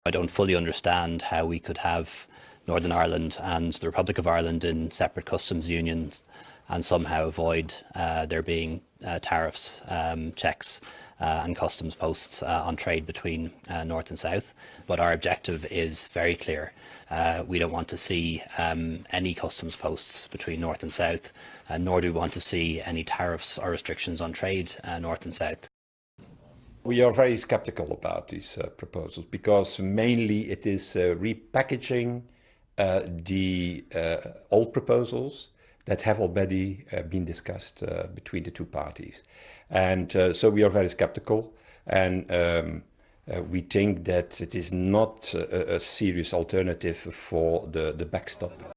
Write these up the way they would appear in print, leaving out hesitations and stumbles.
I don't fully understand how we could have Northern Ireland and the Republic of Ireland in separate customs unions and somehow avoid there being tariffs, checks and customs posts on trade between North and South. But our objective is very clear. We don't want to see any customs posts between North and South, nor do we want to see any tariffs or restrictions on trade North and South. We are very skeptical about these proposals because mainly it is repackaging the old proposals that have already been discussed between the two parties. And so we are very skeptical, and we think that it is not a serious alternative for the backstop.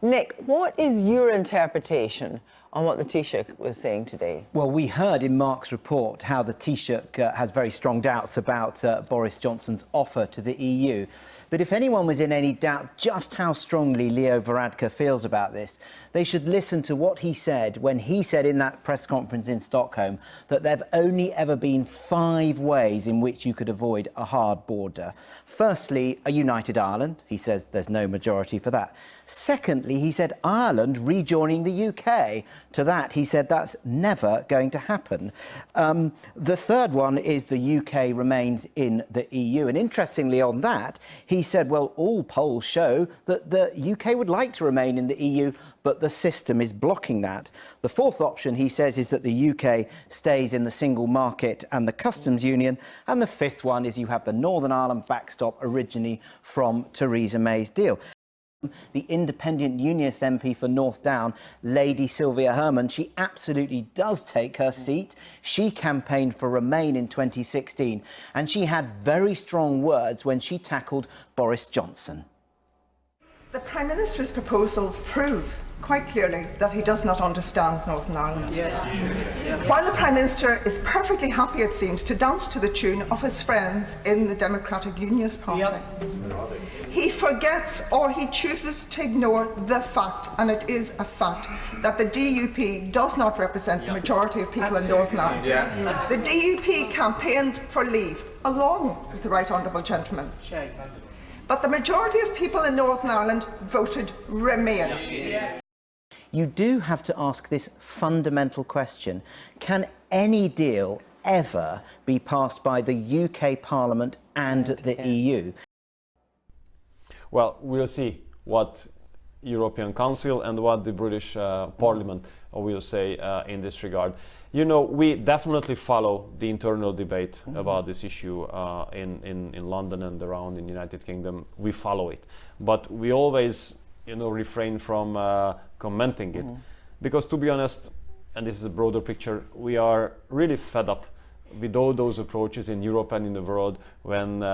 Nick, what is your interpretation on what the Taoiseach was saying today? Well, we heard in Mark's report how the Taoiseach has very strong doubts about Boris Johnson's offer to the EU. But if anyone was in any doubt just how strongly Leo Varadkar feels about this, they should listen to what he said when he said in that press conference in Stockholm that there have only ever been 5 ways in which you could avoid a hard border. Firstly, a united Ireland. He says there's no majority for that. Secondly, he said Ireland rejoining the UK. To that, he said that's never going to happen. The third one is the UK remains in the EU. And interestingly on that, he said, well, all polls show that the UK would like to remain in the EU, but the system is blocking that. The fourth option, he says, is that the UK stays in the single market and the customs union. And the fifth one is you have the Northern Ireland backstop originally from Theresa May's deal. The Independent Unionist MP for North Down, Lady Sylvia Herman, she absolutely does take her seat. She campaigned for Remain in 2016, and she had very strong words when she tackled Boris Johnson. The Prime Minister's proposals prove quite clearly that he does not understand Northern Ireland. Yes. While the Prime Minister is perfectly happy, it seems, to dance to the tune of his friends in the Democratic Unionist Party, he forgets or he chooses to ignore the fact, and it is a fact, that the DUP does not represent the majority of people in Northern Ireland. The DUP campaigned for leave, along with the Right Honourable Gentleman. But the majority of people in Northern Ireland voted Remain. You do have to ask this fundamental question. Can any deal ever be passed by the UK Parliament and the EU? Well, we'll see what European Council and what the British Parliament will say in this regard. You know, we definitely follow the internal debate about this issue in London and around in the United Kingdom. We follow it, but we always, you know, refrain from commenting it, because, to be honest, and this is a broader picture, we are really fed up with all those approaches in Europe and in the world when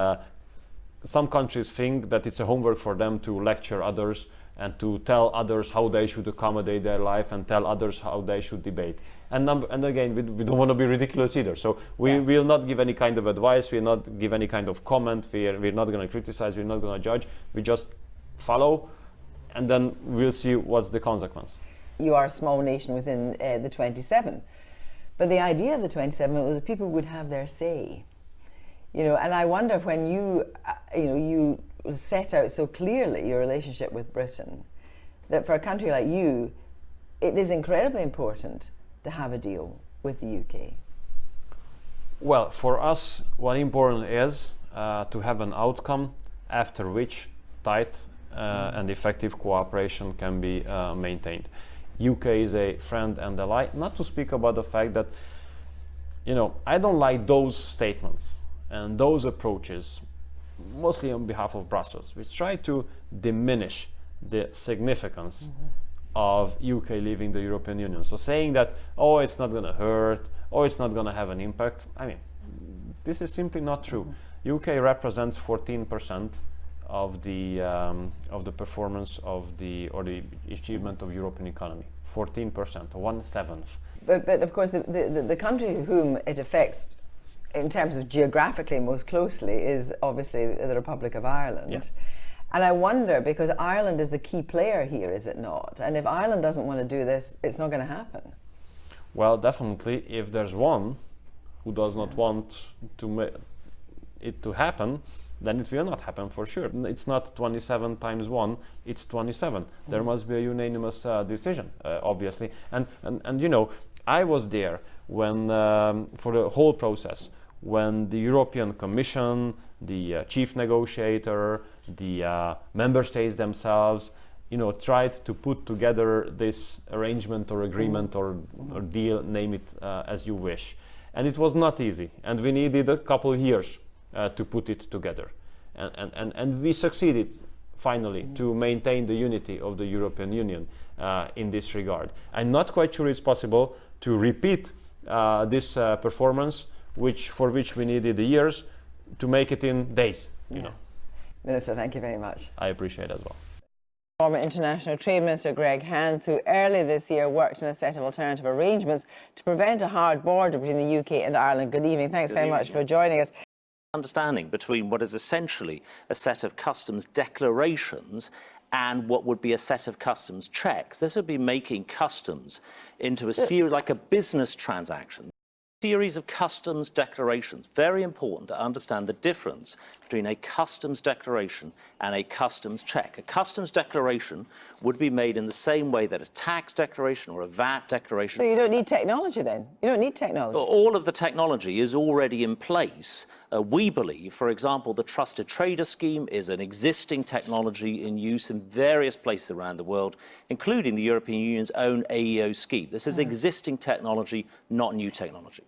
some countries think that it's a homework for them to lecture others and to tell others how they should accommodate their life and tell others how they should debate. And again, we don't want to be ridiculous either. So we will not give any kind of advice, we will not give any kind of comment, we're not going to criticize, we're not going to judge, we just follow, and then we'll see what's the consequence. You are a small nation within the 27, but the idea of the 27 was that people would have their say. You know, and I wonder if when you set out so clearly your relationship with Britain, that for a country like you, it is incredibly important to have a deal with the UK. Well, for us, what important is to have an outcome after which tight and effective cooperation can be maintained. UK is a friend and ally, not to speak about the fact that, you know, I don't like those statements and those approaches, mostly on behalf of Brussels, which try to diminish the significance of UK leaving the European Union. So saying that, oh, it's not going to hurt, or it's not going to have an impact, I mean, this is simply not true. UK represents 14% of the performance of or the achievement of European economy. 14%, 1/7. But of course, the country whom it affects in terms of geographically most closely is obviously the Republic of Ireland. Yeah. And I wonder, because Ireland is the key player here, is it not? And if Ireland doesn't want to do this, it's not going to happen. Well, definitely, if there's one who does not want it to happen, then it will not happen for sure. It's not 27 times 1, it's 27. There must be a unanimous decision, obviously. And you know, I was there when, for the whole process, when the European Commission, the chief negotiator, the member states themselves, you know, tried to put together this arrangement or agreement or deal, name it as you wish. And it was not easy, and we needed a couple of years to put it together. And we succeeded, finally, to maintain the unity of the European Union in this regard. I'm not quite sure it's possible to repeat this performance, for which we needed years, to make it in days, you know. Minister, thank you very much. I appreciate it as well. Former International Trade Minister Greg Hands, who early this year worked in a set of alternative arrangements to prevent a hard border between the UK and Ireland. Good evening. Thanks very much for joining us. Understanding between what is essentially a set of customs declarations and what would be a set of customs checks. This would be making customs into a series, like a business transaction. Series of customs declarations. Very important to understand the difference between a customs declaration and a customs check. A customs declaration would be made in the same way that a tax declaration or a VAT declaration. So you don't need technology then? You don't need technology? All of the technology is already in place. We believe, for example, the Trusted Trader Scheme is an existing technology in use in various places around the world, including the European Union's own AEO scheme. This is existing technology, not new technology.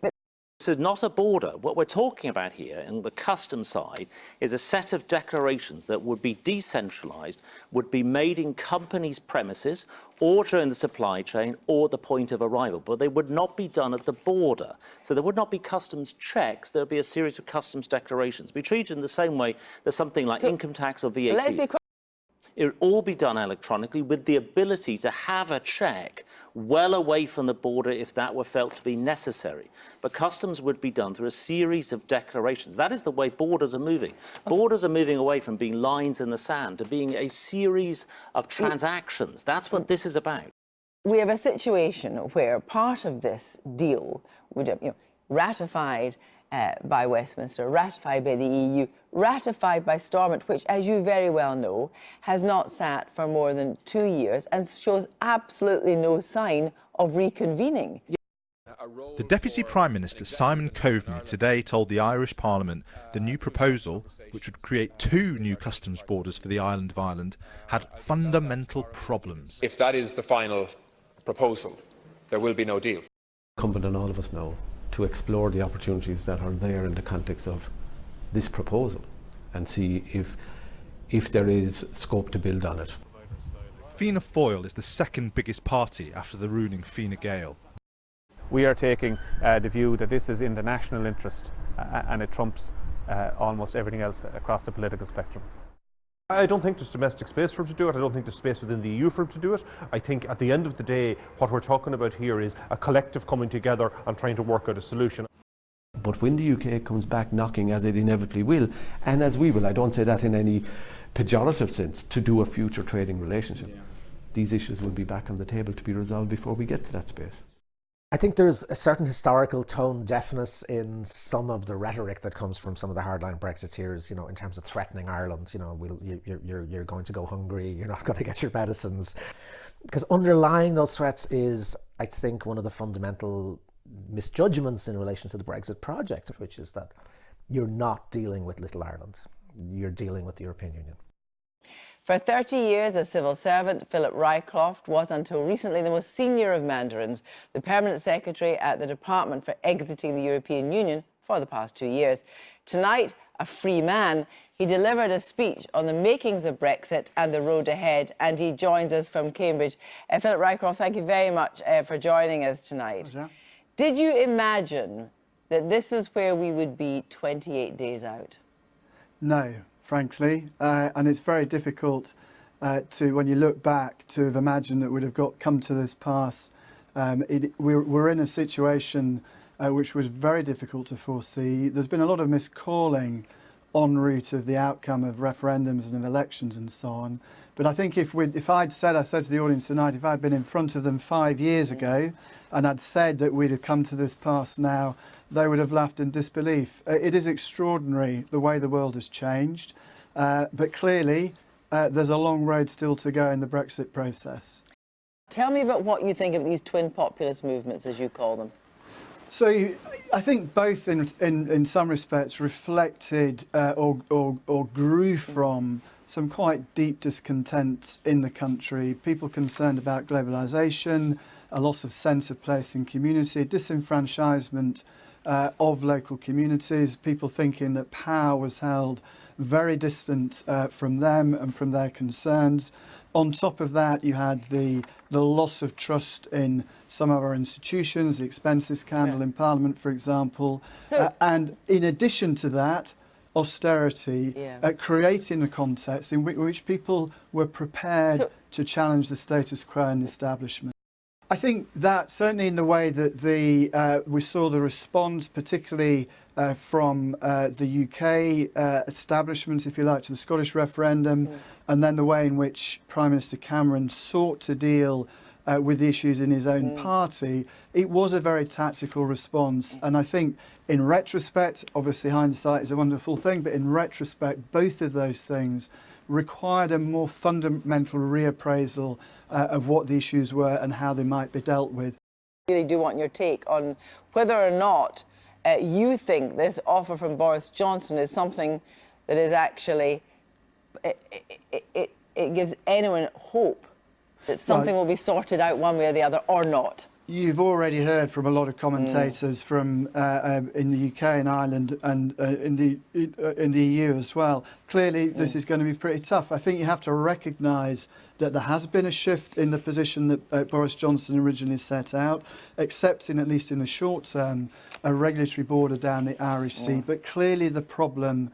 This is not a border. What we're talking about here in the customs side is a set of declarations that would be decentralized, would be made in companies' premises or during the supply chain or the point of arrival, but they would not be done at the border. So there would not be customs checks, there would be a series of customs declarations. Be treated in the same way that something like income tax or VAT. It would all be done electronically with the ability to have a check well away from the border if that were felt to be necessary. But customs would be done through a series of declarations. That is the way borders are moving. Borders are moving away from being lines in the sand to being a series of transactions. That's what this is about. We have a situation where part of this deal would have, ratified by Westminster, ratified by the EU, ratified by Stormont, which, as you very well know, has not sat for more than 2 years and shows absolutely no sign of reconvening. The Deputy Prime Minister, Simon Coveney, today told the Irish Parliament the new proposal, which would create 2 new customs borders for the island of Ireland, had fundamental problems. If that is the final proposal, there will be no deal. Incumbent on all of us now to explore the opportunities that are there in the context of this proposal and see if there is scope to build on it. Fianna Fáil is the second biggest party after the ruling Fine Gael. We are taking the view that this is in the national interest and it trumps almost everything else across the political spectrum. I don't think there's domestic space for him to do it. I don't think there's space within the EU for him to do it. I think at the end of the day, what we're talking about here is a collective coming together and trying to work out a solution. But when the UK comes back knocking, as it inevitably will, and as we will, I don't say that in any pejorative sense, to do a future trading relationship, these issues will be back on the table to be resolved before we get to that space. I think there's a certain historical tone deafness in some of the rhetoric that comes from some of the hardline Brexiteers, in terms of threatening Ireland. You're going to go hungry, you're not going to get your medicines. Because underlying those threats is, I think, one of the fundamental misjudgments in relation to the Brexit project, which is that you're not dealing with Little Ireland, you're dealing with the European Union. For 30 years as civil servant, Philip Rycroft was until recently the most senior of mandarins, the permanent secretary at the Department for Exiting the European Union for the past 2 years. Tonight, a free man, he delivered a speech on the makings of Brexit and the road ahead, and he joins us from Cambridge. Philip Rycroft, thank you very much for joining us tonight. Pleasure. Did you imagine that this was where we would be 28 days out? No. Frankly, and it's very difficult when you look back, to have imagined that we'd have come to this pass. We're in a situation which was very difficult to foresee. There's been a lot of miscalling en route of the outcome of referendums and of elections and so on. But I think if I said to the audience tonight, if I'd been in front of them 5 years ago and I'd said that we'd have come to this pass now, they would have laughed in disbelief. It is extraordinary the way the world has changed, but clearly there's a long road still to go in the Brexit process. Tell me about what you think of these twin populist movements, as you call them. So I think both in some respects reflected or grew from some quite deep discontent in the country, people concerned about globalisation, a loss of sense of place in community, disenfranchisement of local communities, people thinking that power was held very distant from them and from their concerns. On top of that, you had the loss of trust in some of our institutions, the expenses scandal in Parliament, for example. So, and in addition to that, austerity, creating a context in which people were prepared to challenge the status quo and the establishment. I think that certainly in the way that we saw the response, particularly from the UK establishment, if you like, to the Scottish referendum, and then the way in which Prime Minister Cameron sought to deal with the issues in his own party, it was a very tactical response. And I think in retrospect, obviously hindsight is a wonderful thing, but in retrospect, both of those things required a more fundamental reappraisal of what the issues were and how they might be dealt with. I really do want your take on whether or not you think this offer from Boris Johnson is something that is actually, it gives anyone hope that something will be sorted out one way or the other, or not. You've already heard from a lot of commentators from in the UK and Ireland and in the EU as well. Clearly, this is going to be pretty tough. I think you have to recognise that there has been a shift in the position that Boris Johnson originally set out, accepting, at least in the short term, a regulatory border down the Irish Sea. But clearly the problem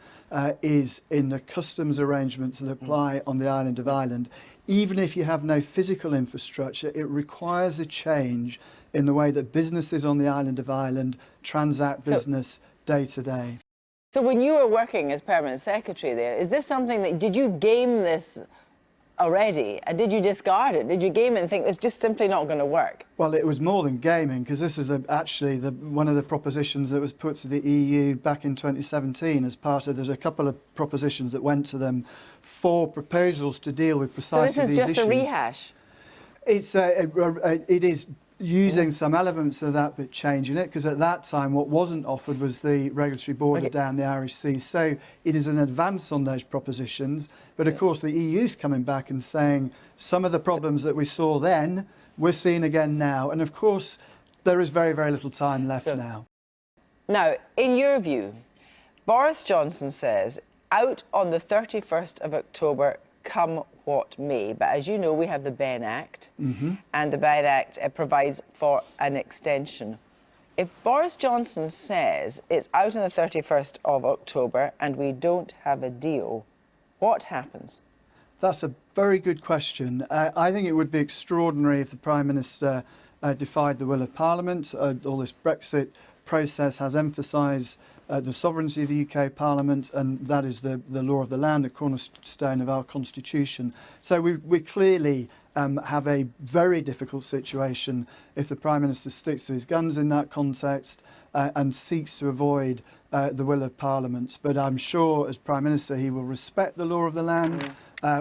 is in the customs arrangements that apply on the island of Ireland. Even if you have no physical infrastructure, it requires a change in the way that businesses on the island of Ireland transact business day to day. So when you were working as Permanent Secretary there, is this something that, did you game this already and did you discard it? Did you game it and think it's just simply not going to work? Well, it was more than gaming, because this is actually one of the propositions that was put to the EU back in 2017 as part of, there's a couple of propositions that went to them for proposals to deal with precisely these issues. So this is just a rehash? It is using some elements of that but changing it, because at that time what wasn't offered was the regulatory border down the Irish Sea. So it is an advance on those propositions, but of course the EU's coming back and saying some of the problems that we saw then we're seeing again now, and of course there is very, very little time left now. Now, in your view, Boris Johnson says out on the 31st of October, come what may. But as you know, we have the BEN Act, and the BEN Act provides for an extension. If Boris Johnson says it's out on the 31st of October and we don't have a deal, what happens? That's a very good question. I think it would be extraordinary if the Prime Minister defied the will of Parliament. All this Brexit process has emphasised the sovereignty of the UK Parliament, and that is the law of the land, the cornerstone of our constitution. So we clearly have a very difficult situation if the Prime Minister sticks to his guns in that context and seeks to avoid the will of Parliament. But I'm sure as Prime Minister he will respect the law of the land,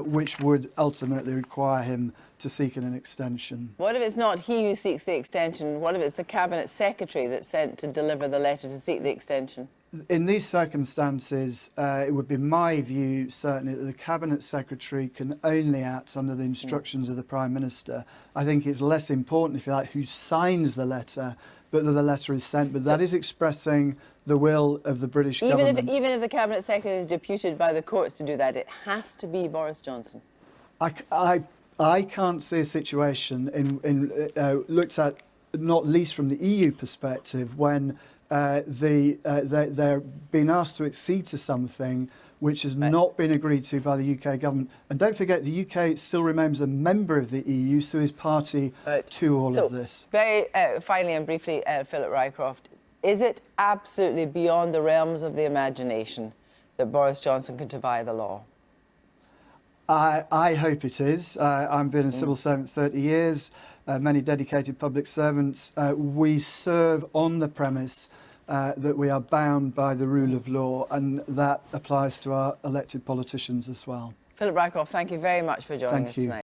which would ultimately require him to seek an extension. What if it's not he who seeks the extension? What if it's the Cabinet Secretary that's sent to deliver the letter to seek the extension? In these circumstances, it would be my view, certainly, that the Cabinet Secretary can only act under the instructions of the Prime Minister. I think it's less important, if you like, who signs the letter, but that the letter is sent. But that is expressing the will of the British government. Even if the Cabinet Secretary is deputed by the courts to do that, it has to be Boris Johnson. I can't see a situation looked at not least from the EU perspective when they're being asked to accede to something which has not been agreed to by the UK government. And don't forget, the UK still remains a member of the EU, so is party to all of this. Very finally and briefly, Philip Rycroft, is it absolutely beyond the realms of the imagination that Boris Johnson could defy the law? I hope it is. I've been a civil servant 30 years, many dedicated public servants. We serve on the premise that we are bound by the rule of law, and that applies to our elected politicians as well. Philip Rycroft, thank you very much for joining us tonight.